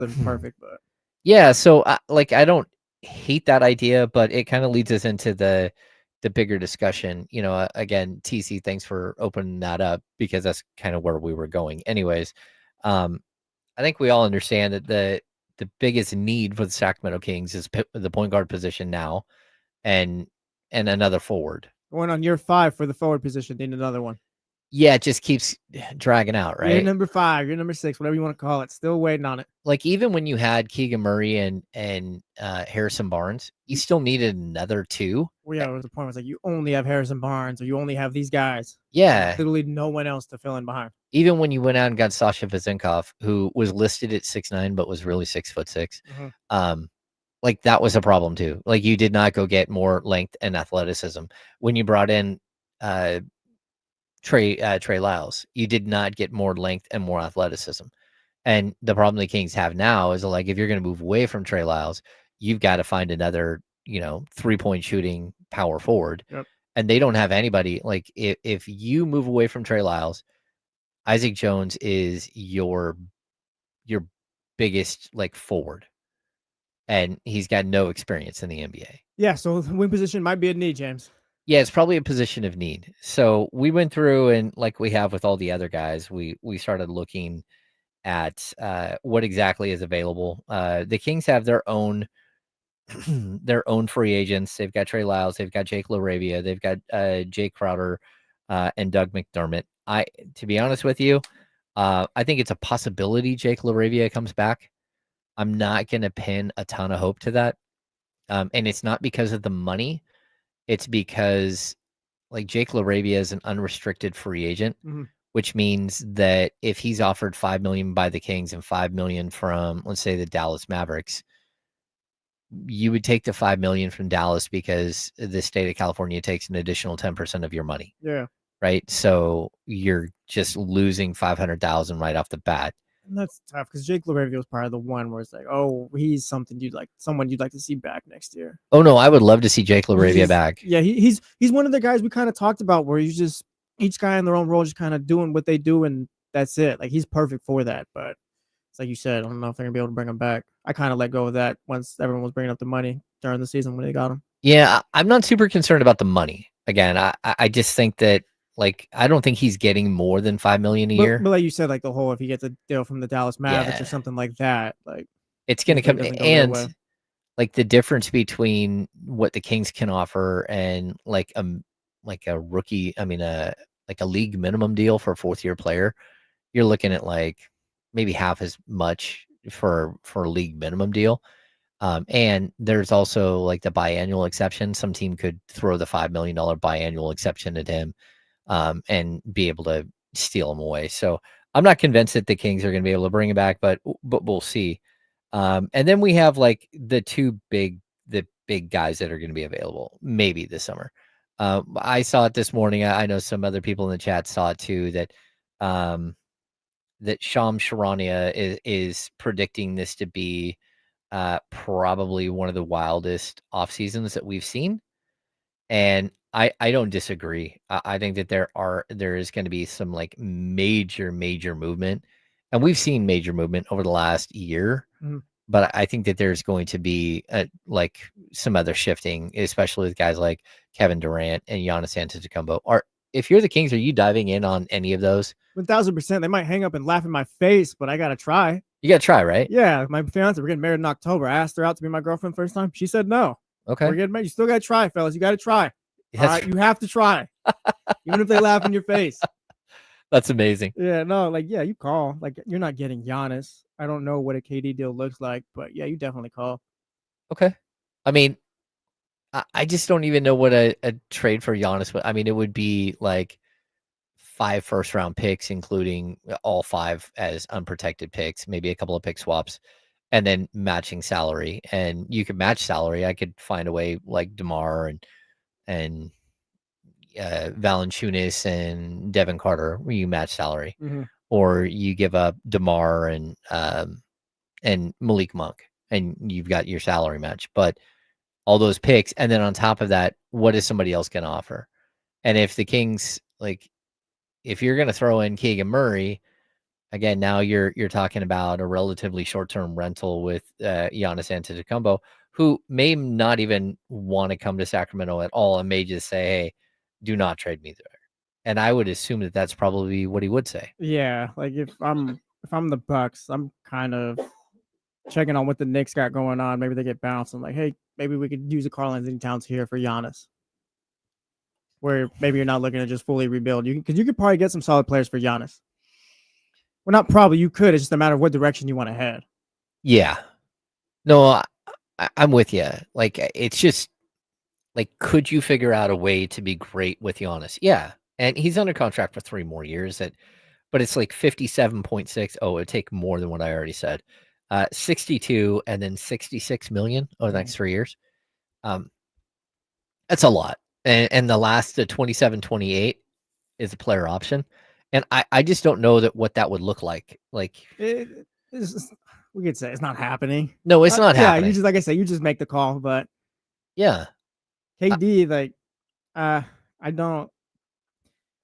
perfect, but Yeah, so I don't hate that idea, but it kind of leads us into the bigger discussion. Again, TC, thanks for opening that up because that's kind of where we were going. Anyways, um, I think we all understand that the biggest need for the Sacramento Kings is the point guard position now, and another forward. going on year 5 for the forward position, need another one. Yeah, it just keeps dragging out, You're right? number 5, you're number 6, whatever you want to call it. Still waiting on it. Like even when you had Keegan Murray and Harrison Barnes, you still needed another two. Well, yeah, it was the point. It was like you only have Harrison Barnes, or you only have these guys. Yeah, Literally no one else to fill in behind. even when you went out and got Sasha Vezenkov, who was listed at 6'9", but was really 6'6", like that was a problem too. Like you did not go get more length and athleticism when you brought in Trey Lyles. You did not get more length and more athleticism. And the problem the Kings have now is like if you're going to move away from Trey Lyles, you've got to find another 3-point shooting power forward. Yep. And they don't have anybody. Like if you move away from Trey Lyles, Isaac Jones is your biggest like forward, and he's got no experience in the NBA. Yeah, so the wing position might be a need, James. Yeah, it's probably a position of need. So we went through and like we have with all the other guys, we started looking at what exactly is available. The Kings have their own their own free agents. They've got Trey Lyles, they've got Jake LaRavia, they've got Jake Crowder and Doug McDermott. To be honest with you, I think it's a possibility Jake LaRavia comes back. I'm not going to pin a ton of hope to that. And it's not because of the money. It's because like Jake LaRavia is an unrestricted free agent, which means that if he's offered $5 million by the Kings and $5 million from, let's say, the Dallas Mavericks, you would take the $5 million from Dallas because the state of California takes an additional 10% of your money. Yeah. Right. So you're just losing $500,000 right off the bat. And that's tough because Jake LaRavia was part of the one where it's like, oh, he's someone you'd like to see back next year. Oh no, I would love to see Jake LaRavia back. Yeah, he's one of the guys we kind of talked about where he's just each guy in their own role, just kind of doing what they do, and that's it. Like he's perfect for that. But it's like you said, I don't know if they're gonna be able to bring him back. I kind of let go of that once everyone was bringing up the money during the season when they got him. Yeah, I'm not super concerned about the money. Again, I just think that like I don't think he's getting more than $5 million a year. But like you said, like the whole if he gets a deal from the Dallas Mavericks or something like that, like it's gonna come and like the difference between what the Kings can offer and like a rookie, like a league minimum deal for a 4th-year player, you're looking at like maybe half as much for a league minimum deal. And there's also like the biannual exception. Some team could throw the $5 million biannual exception at him and be able to steal him away. So I'm not convinced that the Kings are going to be able to bring him back, but we'll see. And then we have like the big guys that are going to be available maybe this summer. I saw it this morning. I know some other people in the chat saw it too, that Shams Charania is predicting this to be probably one of the wildest off seasons that we've seen. And I don't disagree. I think that there is going to be some like major movement, and we've seen major movement over the last year. But I think that there's going to be like some other shifting, especially with guys like Kevin Durant and Giannis Antetokounmpo. If you're the Kings, are you diving in on any of those? 1,000%. They might hang up and laugh in my face, but I gotta try. You gotta try, right? Yeah, my fiance, we're getting married in October. I asked her out to be my girlfriend first time. She said no. Okay, we're getting married. You still gotta try, fellas. You gotta try. All right, you have to try, even if they laugh in your face. That's amazing. Yeah, no, like yeah, you call. Like you're not getting Giannis. I don't know what a KD deal looks like, but yeah, you definitely call. Okay, I mean, I just don't even know what a trade for Giannis would. I mean, it would be like 5 first-round picks, including all 5 as unprotected picks, maybe a couple of pick swaps, and then matching salary. And you could match salary. I could find a way like DeMar and Valanciunas and Devin Carter, where you match salary, or you give up DeMar and Malik Monk, and you've got your salary match. But all those picks, and then on top of that, what is somebody else going to offer? And if the Kings, like, if you're going to throw in Keegan Murray, again, now you're talking about a relatively short-term rental with Giannis Antetokounmpo, who may not even want to come to Sacramento at all and may just say, "Hey, do not trade me there." And I would assume that that's probably what he would say. Yeah, like if I'm the Bucks, I'm kind of checking on what the Knicks got going on. Maybe they get bounced and like, hey, maybe we could use a Karl-Anthony Towns here for Giannis. Where maybe you're not looking to just fully rebuild. Because you could probably get some solid players for Giannis. Well, not probably. You could. It's just a matter of what direction you want to head. Yeah. No, I'm with you. Like, it's just like, could you figure out a way to be great with Giannis? Yeah. And he's under contract for 3 more years. But it's like 57.6. Oh, it'd take more than what I already said. 62 and then 66 million over the next 3 years. That's a lot. And the last 27, 28 is a player option. And I just don't know what that would look like. Like, we could say it's not happening. no, it's not Yeah, happening. you just like I say, you just make the call. But yeah, KD, I don't.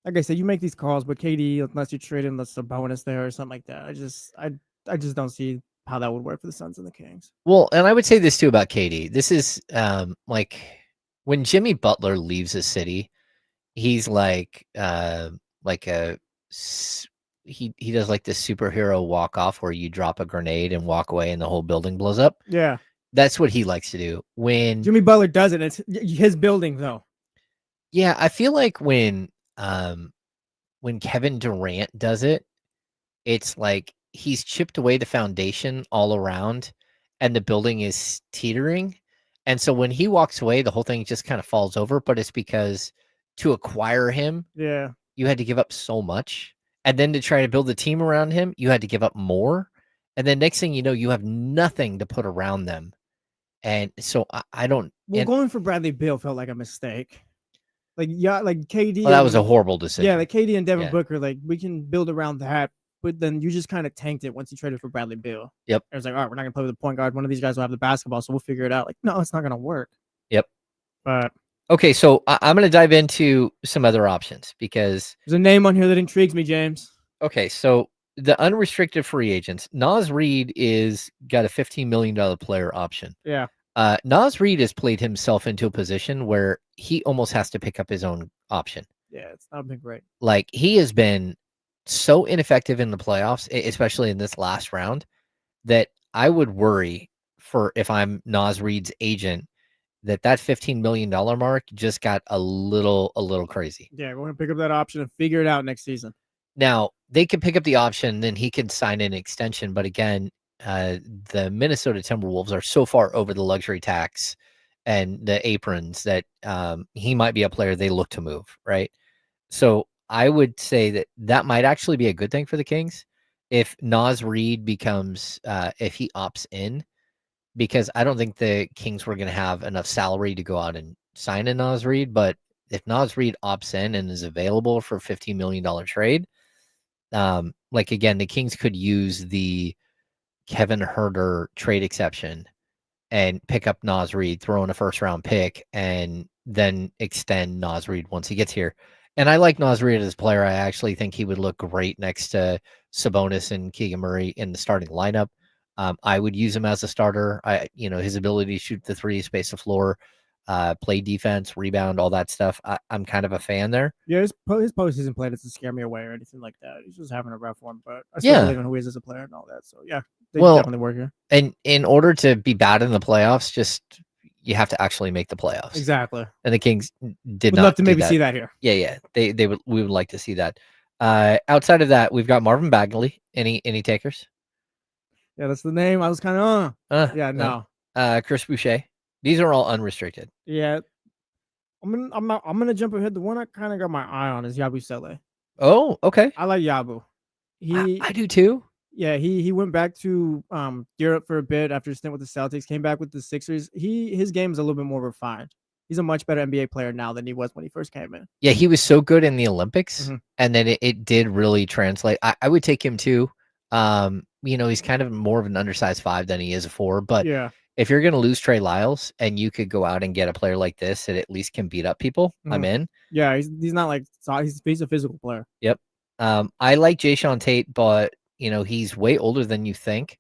Like I said, you make these calls, but KD, unless you trade him, that's a bonus there or something like that. I just don't see how that would work for the Suns and the Kings. Well, and I would say this too about KD. This is like when Jimmy Butler leaves a city, he's like a he does like this superhero walk off where you drop a grenade and walk away and the whole building blows up. Yeah, that's what he likes to do. When Jimmy Butler does it, it's his building though. Yeah, I feel like when Kevin Durant does it, it's like he's chipped away the foundation all around and the building is teetering. And so when he walks away, the whole thing just kind of falls over, but it's because to acquire him, Yeah, you had to give up so much. And then to try to build a team around him, you had to give up more. And then next thing you know, you have nothing to put around them. And so I don't. Well, going for Bradley Beal felt like a mistake. Like KD. Well, that was a horrible decision. Yeah, like KD and Devin Booker, like we can build around that, but then you just kind of tanked it once you traded for Bradley Beal. Yep. It was like, all right, we're not gonna play with the point guard. One of these guys will have the basketball, so we'll figure it out. Like, no, it's not gonna work. Yep. But okay, so I'm gonna dive into some other options because there's a name on here that intrigues me, James. Okay, so the unrestricted free agents, Naz Reid is got a $15 million player option. Yeah. Naz Reid has played himself into a position where he almost has to pick up his own option. Yeah, it's not been great. Like, he has been so ineffective in the playoffs, especially in this last round, that I would worry for if I'm Naz Reid's agent that $15 million mark just got a little crazy. Yeah, we're gonna pick up that option and figure it out next season. Now, they could pick up the option, then he can sign an extension. But again, the Minnesota Timberwolves are so far over the luxury tax and the aprons that he might be a player they look to move, right? So I would say that might actually be a good thing for the Kings if Naz Reid becomes, if he opts in, because I don't think the Kings were going to have enough salary to go out and sign a Naz Reid. But if Naz Reid opts in and is available for $15 million trade, like again, the Kings could use the Kevin Huerter trade exception and pick up Naz Reid, throw in a first round pick, and then extend Naz Reid once he gets here. And I like Naz Reid as a player. I actually think he would look great next to Sabonis and Keegan Murray in the starting lineup. I would use him as a starter. His ability to shoot the three, space the floor, play defense, rebound, all that stuff. I'm kind of a fan there. Yeah, his postseason play doesn't scare me away or anything like that. He's just having a rough one, but I still believe in who he is as a player and all that. So yeah, they definitely work here. And in order to be bad in the playoffs, just you have to actually make the playoffs. Exactly. And the Kings would love to maybe see that here. Yeah. We would like to see that. Outside of that, we've got Marvin Bagley. Any takers? Yeah, that's the name. I was kind of yeah, no. Chris Boucher. These are all unrestricted. Yeah. I'm gonna jump ahead. The one I kind of got my eye on is Yabusele. Oh, okay. I like Yabu. I do too. Yeah, he went back to Europe for a bit after a stint with the Celtics, came back with the Sixers. His game is a little bit more refined. He's a much better NBA player now than he was when he first came in. Yeah, he was so good in the Olympics, and then it did really translate. I would take him too. He's kind of more of an undersized 5 than he is a 4, but yeah. If you're going to lose Trey Lyles and you could go out and get a player like this that at least can beat up people, I'm in. Yeah, he's not like he's a physical player. Yep. I like Jayshawn Tate, but he's way older than you think,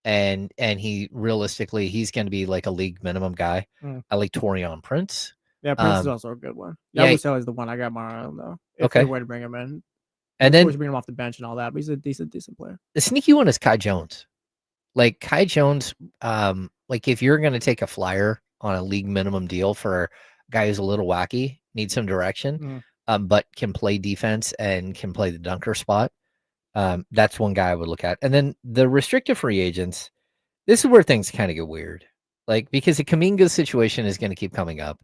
and he realistically he's going to be like a league minimum guy. Mm. I like Torian Prince. Yeah, Prince is also a good one. Yeah. Yabusele is the one I got my eye on though. If Okay. they were to bring him in, And of then course bring him off the bench and all that, but he's a decent player. the sneaky one is Kai Jones. Like Kai Jones, like if you're going to take a flyer on a league minimum deal for a guy who's a little wacky, needs some direction, but can play defense and can play the dunker spot, that's one guy I would look at. And then the restricted free agents, this is where things kind of get weird, like because the Kuminga situation is going to keep coming up,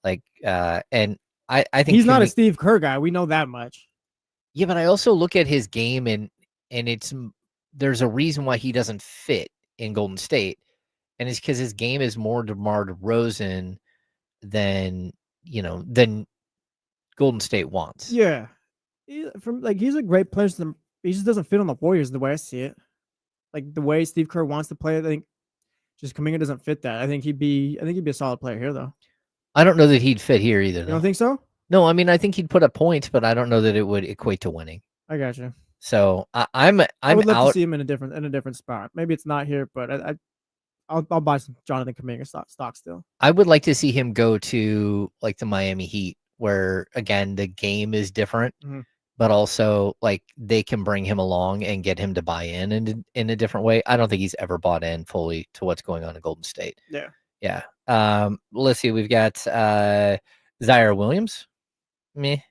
like, and I think he's not a Steve Kerr guy. We know that much. Yeah, but I also look at his game and there's a reason why he doesn't fit in Golden State, and it's because his game is more DeMar DeRozan than Golden State wants. Yeah, he's a great player. He just doesn't fit on the Warriors the way I see it. Like the way Steve Kerr wants to play, I think just Kuminga doesn't fit that. I think he'd be a solid player here though. I don't know that he'd fit here either. You don't think so? No, I mean I think he'd put up points, but I don't know that it would equate to winning. I got you. So I would love to see him in a different spot. Maybe it's not here, but I'll buy some Jonathan Kuminga stock still. I would like to see him go to like the Miami Heat, where again the game is different, but also like they can bring him along and get him to buy in a different way. I don't think he's ever bought in fully to what's going on in Golden State. Yeah. Let's see. We've got Zaire Williams. Me.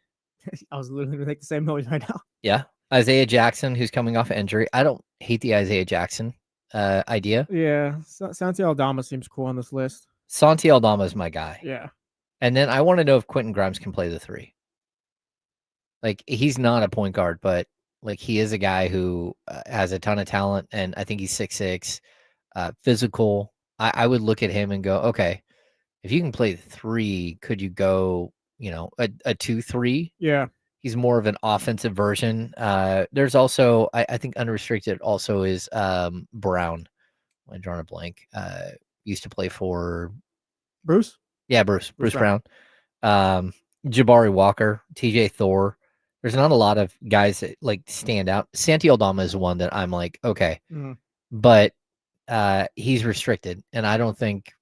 I was literally gonna make the same noise right now. Yeah. Isaiah Jackson, who's coming off an injury. I don't hate the Isaiah Jackson idea. Yeah. Santi Aldama seems cool on this list. Santi Aldama is my guy. Yeah. And then I want to know if Quentin Grimes can play the three. Like he's not a point guard, but like he is a guy who has a ton of talent, and I think he's 6'6", physical. I would look at him and go, okay, if you can play the three, could you go, a 2-3? Yeah. He's more of an offensive version. There's also, I think unrestricted also is Brown. I'm drawing a blank. Used to play for Bruce. Yeah, Bruce Brown. Jabari Walker, TJ Thor. There's not a lot of guys that like stand out. Santi Aldama is one that I'm like, okay, but he's restricted, and I don't think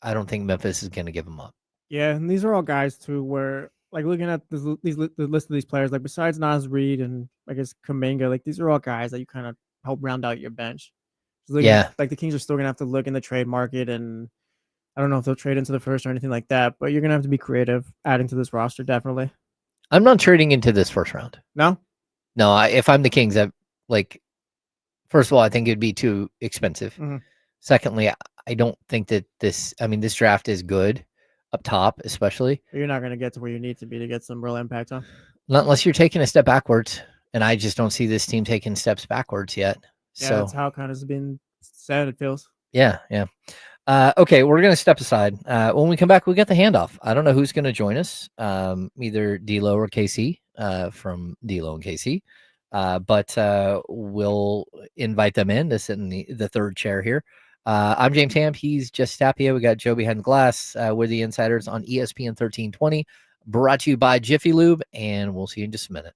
Memphis is going to give him up. Yeah, and these are all guys too where like looking at the list of these players, like besides Nas Reed and I guess Kuminga, like these are all guys that you kind of help round out your bench. Yeah, like the Kings are still gonna have to look in the trade market, and I don't know if they'll trade into the first or anything like that, but you're gonna have to be creative adding to this roster, definitely. I'm not trading into this first round. No, if I'm the Kings, first of all, I think it'd be too expensive. Secondly, I don't think that this draft is good up top, especially. You're not going to get to where you need to be to get some real impact on. Not unless you're taking a step backwards, and I just don't see this team taking steps backwards yet. Yeah, that's how it kind of has been said, it feels. Yeah. Okay, we're going to step aside. When we come back, we got the handoff. I don't know who's going to join us, either D'Lo or KC, from D'Lo and KC. But we'll invite them in to sit in the third chair here. I'm James Ham. He's Just Tapia. We got Joe behind the glass. We're the Insiders on ESPN 1320. Brought to you by Jiffy Lube, and we'll see you in just a minute.